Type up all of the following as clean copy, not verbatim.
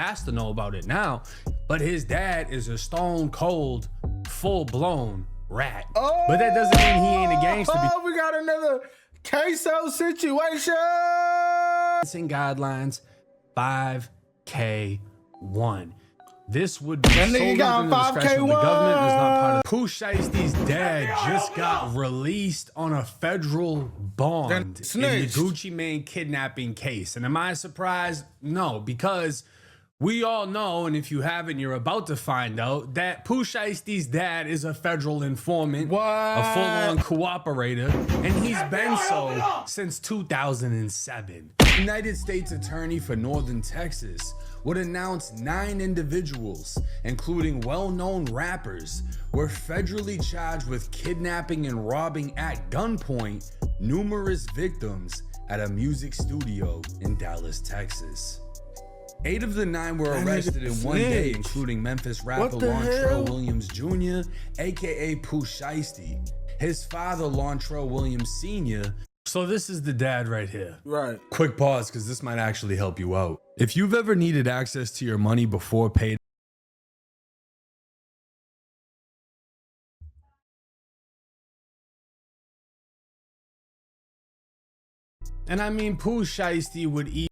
has to know about it now, but his dad is a stone cold, full blown rat. Oh, but that doesn't mean he ain't a gangster. Oh, we got another queso situation. Guidelines 5K1. This would be that solely got within the discretion of the 5K1. government and is not part of. Pooh Shiesty's dad just got released on a federal bond in the Gucci Mane kidnapping case. And am I surprised? No, because we all know, and if you haven't, you're about to find out, that Pooh Shiesty's dad is a federal informant, a full-on cooperator, and he's been so since 2007. United States Attorney for Northern Texas would announce 9 individuals, including well-known rappers, were federally charged with kidnapping and robbing at gunpoint numerous victims at a music studio in Dallas, Texas. 8 of the 9 were arrested in one day, including Memphis rapper Lontrell Williams Jr., aka Pooh Shiesty, his father Lontrell Williams Sr. So this is the dad right here. Right. Quick pause, because this might actually help you out. If you've ever needed access to your money before payday, and I mean Pooh Shiesty would eat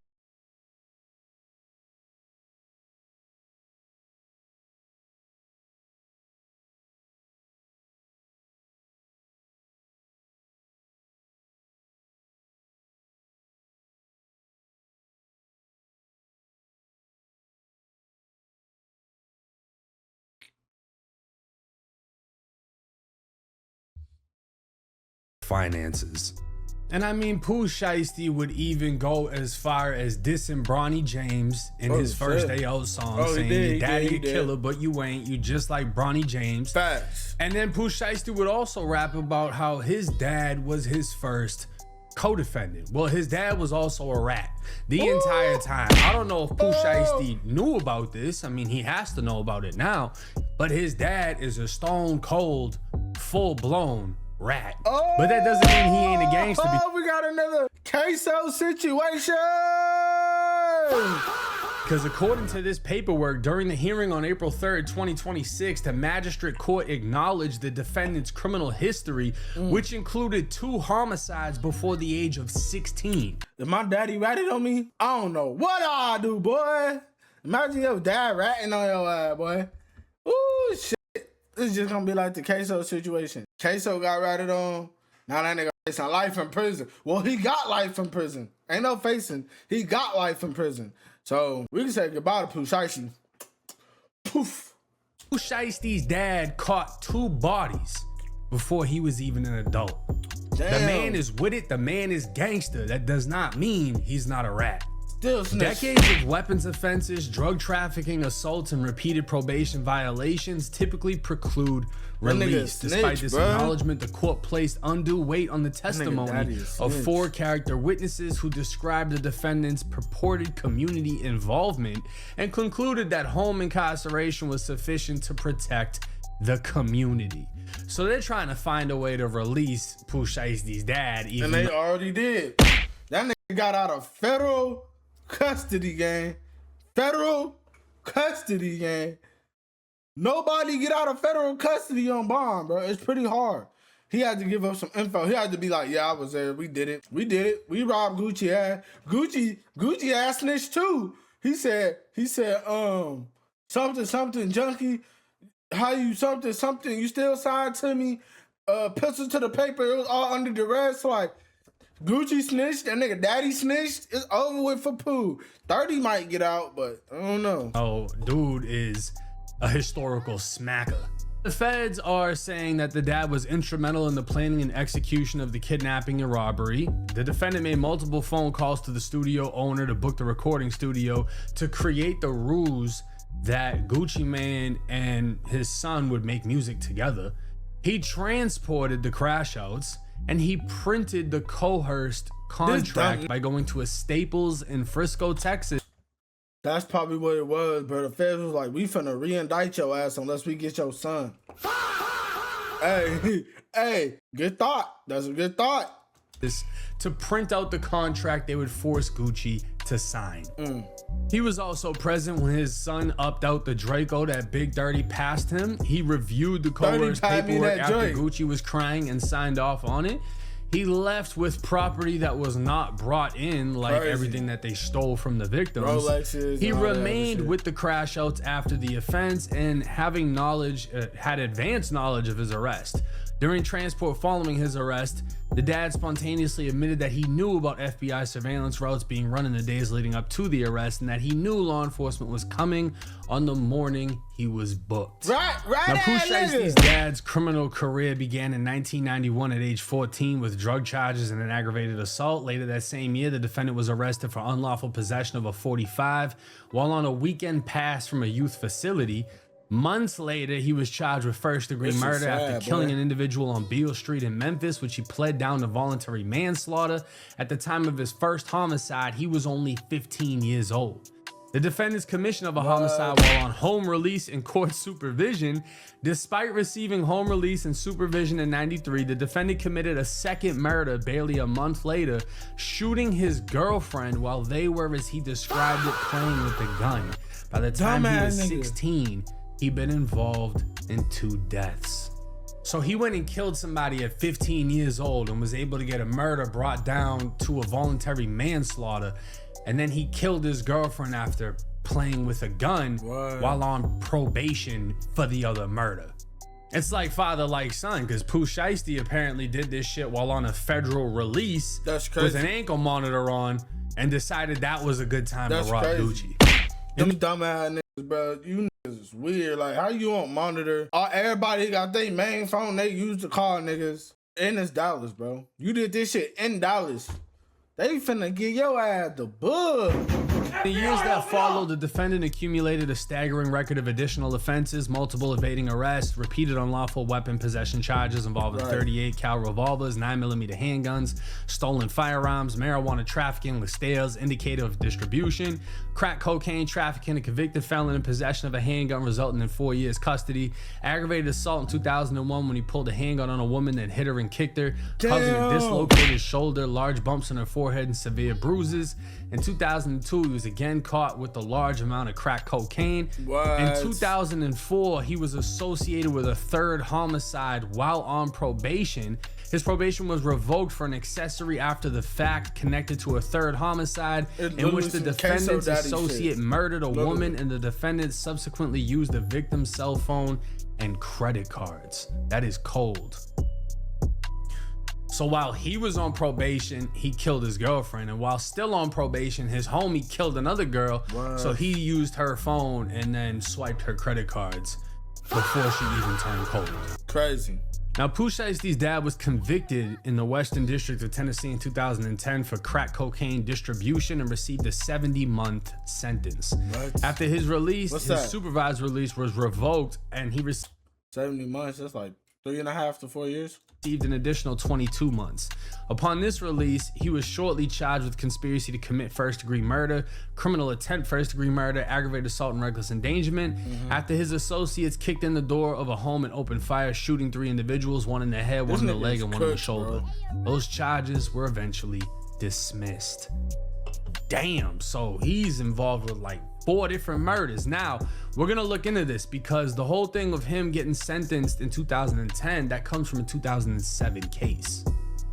finances. And I mean, Pooh Shiesty would even go as far as dissing Bronny James in his first day out song, saying, your daddy a killer, but you ain't. You just like Bronny James. Facts. And then Pooh Shiesty would also rap about how his dad was his first co-defendant. Well, his dad was also a rat the entire time. I don't know if Pooh Shiesty knew about this. I mean, he has to know about it now. But his dad is a stone cold, full blown rat. But that doesn't mean he ain't a gangster. We got another queso situation. Because according to this paperwork, during the hearing on April 3rd, 2026, the magistrate court acknowledged the defendant's criminal history, which included 2 homicides before the age of 16. If my daddy ratted on me, I don't know what I do, boy. Imagine your dad ratting on your ass, boy. Ooh, shit. This is just gonna be like the queso situation. Queso got ratted on. Now that nigga facing life in prison. Well, he got life in prison. Ain't no facing. He got life in prison. So we can say goodbye to Pooh Shiesty. Poof. Pooh Shiesty's dad caught 2 bodies before he was even an adult. Damn. The man is with it. The man is gangster. That does not mean he's not a rat. Decades of weapons offenses, drug trafficking, assaults, and repeated probation violations typically preclude release. Despite this acknowledgement, the court placed undue weight on the testimony of 4 character witnesses who described the defendant's purported community involvement and concluded that home incarceration was sufficient to protect the community. So they're trying to find a way to release Pooh Shiesty's dad. And they already did. That nigga got out of federal custody, gang. Federal custody, gang. Nobody get out of federal custody on bond, bro. It's pretty hard. He had to give up some info. He had to be like, yeah, I was there. We did it. We did it. We robbed Gucci ass. Gucci ass snitched too. He said, something junkie. How you something, you still signed to me. Pistol to the paper. It was all under duress. Like, Gucci snitched, that nigga daddy snitched. It's over with for Pooh. 30 might get out, but I don't know. Oh, dude is a historical smacker. The feds are saying that the dad was instrumental in the planning and execution of the kidnapping and robbery. The defendant made multiple phone calls to the studio owner to book the recording studio to create the ruse that Gucci Mane and his son would make music together. He transported the crash outs, and he printed the coerced contract by going to a Staples in Frisco, Texas. That's probably what it was, but the feds was like, we finna re-indict your ass unless we get your son. Hey, good thought. That's a good thought. To print out the contract they would force Gucci to sign. He was also present when his son upped out the Draco that Big Dirty passed him. He reviewed the coerced paperwork after Gucci was crying and signed off on it. He left with property that was not brought in, like everything that they stole from the victims. Rolexes, he remained with the crash outs after the offense and having knowledge, had advanced knowledge of his arrest. During transport following his arrest, the dad spontaneously admitted that he knew about FBI surveillance routes being run in the days leading up to the arrest and that he knew law enforcement was coming on the morning he was booked. Right. Now, Pooh Shiesty's dad's criminal career began in 1991 at age 14 with drug charges and an aggravated assault. Later that same year, the defendant was arrested for unlawful possession of a .45 while on a weekend pass from a youth facility. Months later, he was charged with first-degree murder after killing an individual on Beale Street in Memphis, which he pled down to voluntary manslaughter. At the time of his first homicide, he was only 15 years old. The defendant's commission of a homicide while on home release and court supervision. Despite receiving home release and supervision in '93, the defendant committed a second murder barely a month later, shooting his girlfriend while they were, as he described it, playing with a gun. By the time he was 16, he'd been involved in 2 deaths. So he went and killed somebody at 15 years old and was able to get a murder brought down to a voluntary manslaughter. And then he killed his girlfriend after playing with a gun while on probation for the other murder. It's like father like son, because Pooh Shiesty apparently did this shit while on a federal release with an ankle monitor on and decided that was a good time to rob Gucci. Them dumbass niggas, bro. You niggas is weird. Like, how you on monitor? Everybody got their main phone. They use to call niggas. And it's Dallas, bro. You did this shit in Dallas. They finna get your ass the bug. In the years that followed, the defendant accumulated a staggering record of additional offenses, multiple evading arrests, repeated unlawful weapon possession charges involving 38 cal revolvers, 9mm handguns, stolen firearms, marijuana trafficking with stales indicative of distribution, crack cocaine trafficking, a convicted felon in possession of a handgun resulting in 4 years custody, aggravated assault in 2001 when he pulled a handgun on a woman that hit her and kicked her, causing a dislocated shoulder, large bumps on her forehead, and severe bruises. In 2002, he was again caught with a large amount of crack cocaine. In 2004, he was associated with a third homicide while on probation. His probation was revoked for an accessory after the fact connected to a third homicide in which the defendant's associate murdered a woman and the defendant subsequently used the victim's cell phone and credit cards. That is cold. So while he was on probation, he killed his girlfriend, and while still on probation, his homie killed another girl. So he used her phone and then swiped her credit cards before she even turned cold. Crazy. Now, Pooh Shiesty's dad was convicted in the Western District of Tennessee in 2010 for crack cocaine distribution and received a 70-month sentence. After his release, his supervised release was revoked, and he received 70 months. That's like 3.5 to 4 years. Received an additional 22 months. Upon this release, he was shortly charged with conspiracy to commit first-degree murder, criminal attempt first-degree murder, aggravated assault and reckless endangerment. After his associates kicked in the door of a home and opened fire, shooting 3 individuals, one in the head, one in the leg, and one in the shoulder. Those charges were eventually dismissed. Damn, so he's involved with like 4 different murders. Now, we're gonna look into this because the whole thing of him getting sentenced in 2010, that comes from a 2007 case.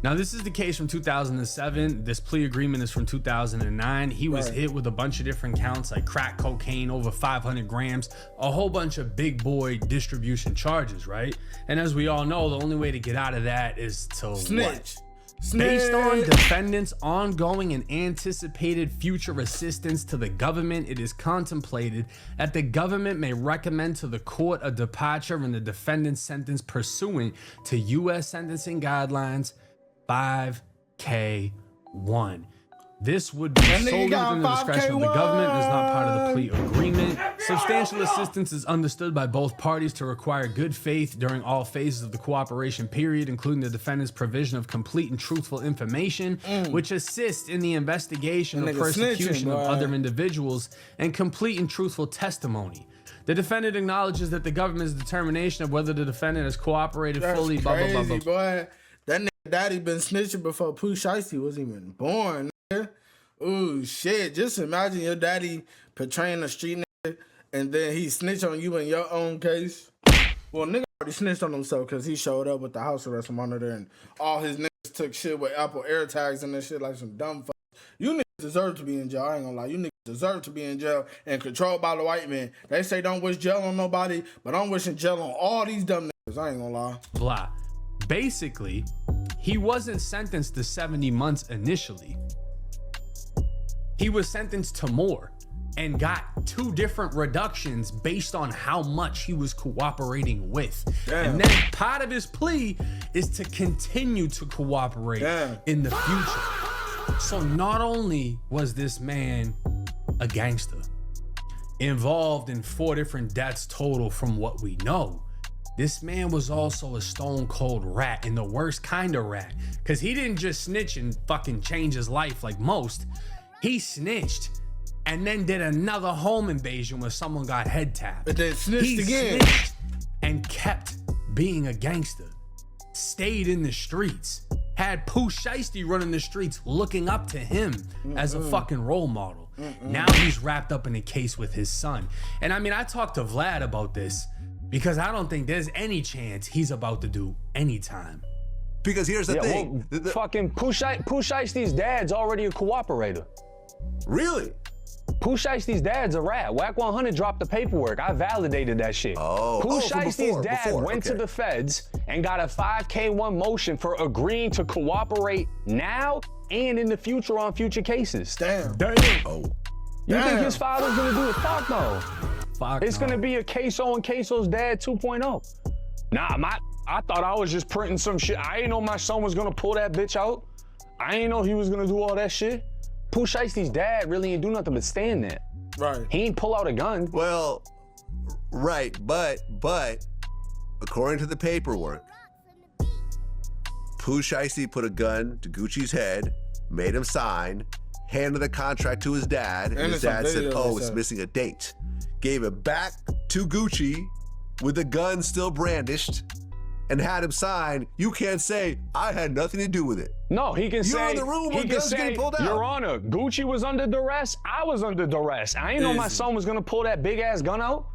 Now, this is the case from 2007. This plea agreement is from 2009. He was hit with a bunch of different counts like crack cocaine, over 500 grams, a whole bunch of big boy distribution charges, right? And as we all know, the only way to get out of that is to snitch. Based on defendants' ongoing and anticipated future assistance to the government, it is contemplated that the government may recommend to the court a departure in the defendant's sentence pursuant to U.S. Sentencing Guidelines 5K1. This would be solely within the discretion of the government and is not part of the plea agreement. Substantial assistance is understood by both parties to require good faith during all phases of the cooperation period, including the defendant's provision of complete and truthful information, which assists in the investigation of persecution of other individuals, and complete and truthful testimony. The defendant acknowledges that the government's determination of whether the defendant has cooperated fully, blah, blah, blah, blah. Boy. That nigga daddy been snitching before Pooh Shiesty was even born. Ooh, shit. Just imagine your daddy portraying a street nigga and then he snitched on you in your own case. Well, nigga already snitched on himself because he showed up with the house arrest monitor and all his niggas took shit with Apple AirTags and that shit like some dumb fuck. You niggas deserve to be in jail. I ain't gonna lie. You niggas deserve to be in jail and controlled by the white man. They say don't wish jail on nobody, but I'm wishing jail on all these dumb niggas. I ain't gonna lie. Blah. Basically, he wasn't sentenced to 70 months initially. He was sentenced to more and got 2 different reductions based on how much he was cooperating with. Damn. And then part of his plea is to continue to cooperate in the future. So not only was this man a gangster, involved in 4 different deaths total from what we know, this man was also a stone cold rat, and the worst kind of rat, because he didn't just snitch and fucking change his life like most. He snitched and then did another home invasion where someone got head tapped. And then snitched again. Snitched and kept being a gangster. Stayed in the streets. Had Pooh Shiesty running the streets looking up to him as a fucking role model. Now he's wrapped up in a case with his son. And I mean, I talked to Vlad about this because I don't think there's any chance he's about to do any time. Because here's the thing. Well, fucking Pooh Shiesty's dad's already a cooperator. Really? Pooh Shiesty's dad's a rat. Whack 100 dropped the paperwork. I validated that shit. Pooh Shiesty's dad went to the feds and got a 5K1 motion for agreeing to cooperate now and in the future on future cases. Damn. Oh. You think his father's gonna do it? Fuck no. Fuck It's no. gonna be a Queso and Queso's dad 2.0. Nah, I thought I was just printing some shit. I didn't know my son was gonna pull that bitch out. I didn't know he was gonna do all that shit. Pooh Shiesty's dad really ain't do nothing but stand there. Right. He ain't pull out a gun. Well, right, but according to the paperwork, Pooh Shiesty put a gun to Gucci's head, made him sign, handed the contract to his dad, and his dad said, oh, it's missing a date. Gave it back to Gucci with the gun still brandished and had him sign. You can't say, I had nothing to do with it. No, he can say, You're in the room when he can guns say, getting pulled out. Your Honor, Gucci was under duress. I was under duress. I ain't know my son was gonna pull that big ass gun out.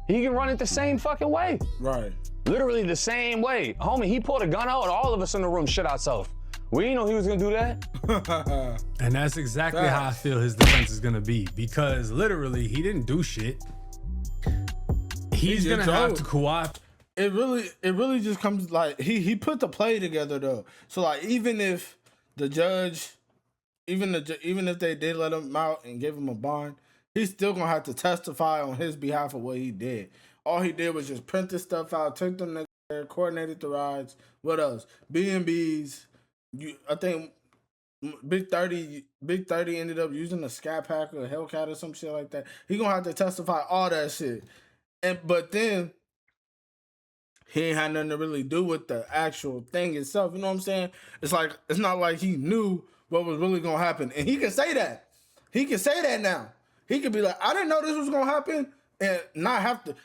He can run it the same fucking way. Right. Literally the same way. Homie, he pulled a gun out and all of us in the room shit ourselves. We didn't know he was gonna do that. And that's exactly how I feel his defense is gonna be, because literally he didn't do shit. He's gonna have to cooperate. It really just comes like he put the play together though. So like even if the judge, even if they did let him out and give him a bond, he's still gonna have to testify on his behalf of what he did. All he did was just print this stuff out, took them there, coordinated the rides. What else? B&Bs. I think Big 30 ended up using a Scat Pack or a Hellcat or some shit like that. He gonna have to testify all that shit. But then he ain't had nothing to really do with the actual thing itself. You know what I'm saying? It's not like he knew what was really gonna happen. And he can say that. He can say that now. He could be like, I didn't know this was gonna happen, and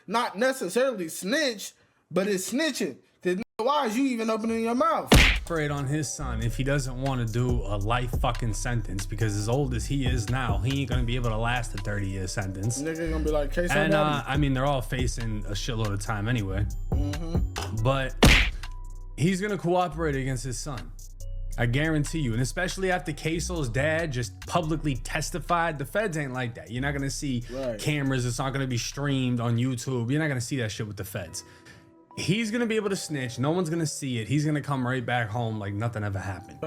not necessarily snitch, but it's snitching. Cause why is you even opening your mouth? Operate on his son if he doesn't want to do a life fucking sentence, because as old as he is now, he ain't gonna be able to last a 30-year sentence. Nigga gonna be like, Queso And daddy. I mean, they're all facing a shitload of time anyway. But he's gonna cooperate against his son. I guarantee you. And especially after Queso's dad just publicly testified, the feds ain't like that. You're not gonna see cameras. It's not gonna be streamed on YouTube. You're not gonna see that shit with the feds. He's gonna be able to snitch. No one's gonna see it. He's gonna come right back home like nothing ever happened.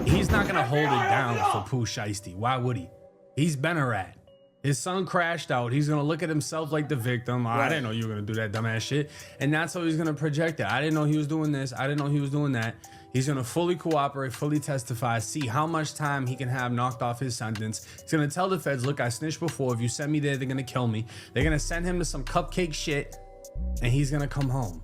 He's not gonna hold it down for Pooh Shiesty. Why would he? He's been a rat. His son crashed out. He's gonna look at himself like the victim. I didn't know you were gonna do that dumbass shit. And that's how he's gonna project it. I didn't know he was doing this. I didn't know he was doing that. He's gonna fully cooperate, fully testify, see how much time he can have knocked off his sentence. He's gonna tell the feds, look, I snitched before. If you send me there, they're gonna kill me. They're gonna send him to some cupcake shit, and he's gonna come home.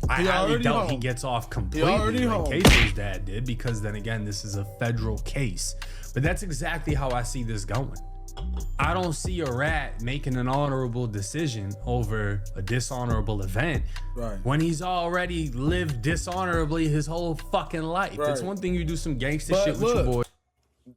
I highly doubt he gets off completely like Queso's dad did, because then again, this is a federal case. But that's exactly how I see this going. I don't see a rat making an honorable decision over a dishonorable event when he's already lived dishonorably his whole fucking life. It's one thing you do some gangster shit with your boy.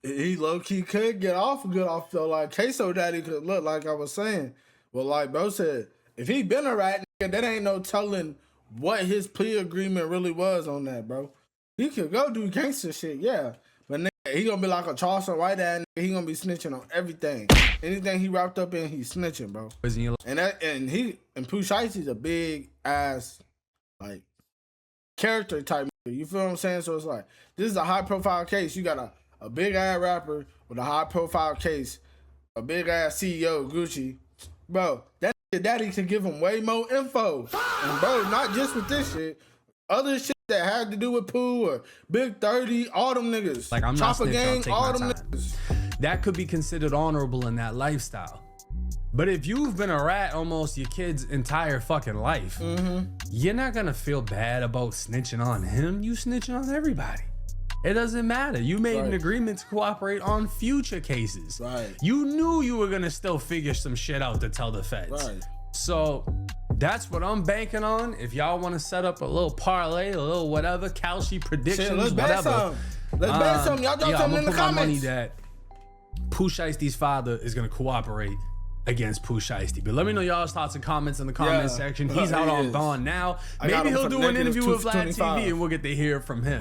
He low-key could get off good off, though. Like, Queso Daddy could look, like I was saying. Well, like bro said, if he been a rat, nigga, that ain't no telling what his plea agreement really was on that, bro. He could go do gangster shit, yeah. But nigga, he gonna be like a Charleston White ass nigga. He gonna be snitching on everything. Anything he wrapped up in, he's snitching, bro. And Pooh Shiesty's a big ass, like, character type nigga. You feel what I'm saying? So it's like, this is a high profile case. You got a big ass rapper with a high profile case, a big ass CEO, Gucci. Bro, that daddy can give him way more info. And bro, not just with this shit, other shit that had to do with Pooh or Big 30, all them niggas. Like, I'm Chopper not Gang, snitch, all take them my time. niggas. That could be considered honorable in that lifestyle. But if you've been a rat almost your kid's entire fucking life, you're not gonna feel bad about snitching on him. You snitching on everybody. It doesn't matter. You made an agreement to cooperate on future cases. Right. You knew you were gonna still figure some shit out to tell the feds. Right. So that's what I'm banking on. If y'all want to set up a little parlay, a little whatever, Kalshi predictions, Shit, let's bet whatever. some. Let's bet some. Y'all drop something in the I'm gonna put my money comments. that Pooh Shiesty's father is gonna cooperate against Pooh Shiesty. But let me know y'all's thoughts and comments in the comment section. He's out on Bond now. Maybe he'll do an interview with Vlad TV and we'll get to hear from him.